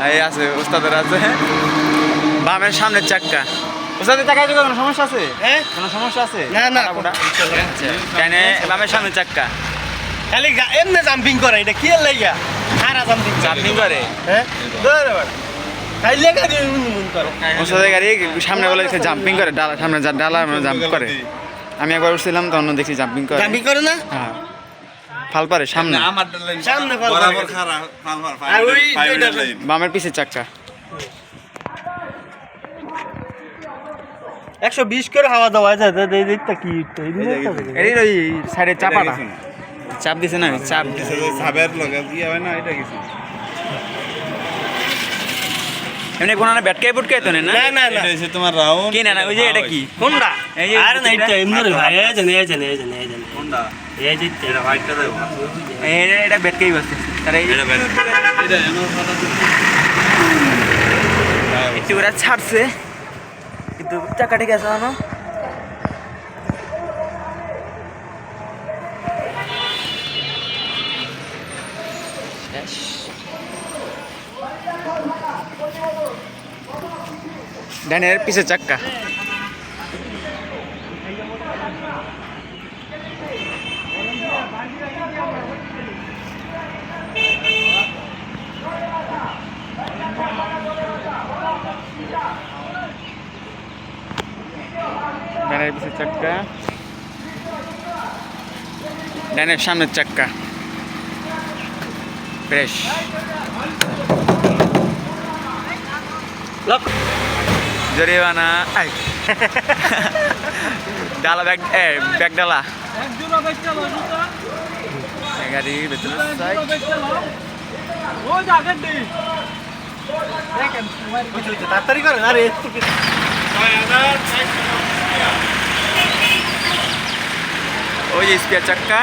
এই আছে উস্তাদের আছে বামের সামনের চাক্কা উস্তাদের চাকায় তো কোনো সমস্যা আছে কোনো সমস্যা আছে না কেন বামের সামনের চাক্কা খালি এমনি জাম্পিং করে এটা কি লাইয়া সারা জাম্পিং করে উস্তাদের গাড়ি সামনে বলে জাম্পিং করে ডালা সামনে ডালা জাম্প করে আমি একবার উঠছিলাম তখন দেখছি জাম্পিং করে না হ্যাঁ ফাল পারে সামনে সামনে বরাবর খারা আর ওই বামের পিছের চাক্কা 120 করে হাওয়া দেওয়া যায় দেখতে কি এই ওই সাইডে চাপাটা চাপ দিছে না চাপ দিছে সাবের লগা কি হয় না এটা কিছু এমনি কোন না ব্যাটকাই বুটকাই তো না না এটা হচ্ছে তোমার রাউন্ড কি না ওই যে এটা কি কোনটা এই যে আরে না এটা এমনি রে ভাই এই জানে কোনটা এই যে এটা হোয়াইটটা দেব এটা ব্যাটকাই বসছে আরে এটা ব্যাট এটা এনো ফাটা একটু করে ছাড়ছে কিন্তু চাকা ঠিক আছে না ডানের পিছে চাক্কা ডানের পিছে চাক্কা ডানের সামনের চাক্কা ফ্রেশ লক জরিমানা ডালা ব্যাগ ব্যাগ ডালা গাড়ির ভেতরে তাড়াতাড়ি করে আরে ওই যে স্পেয়ার চাক্কা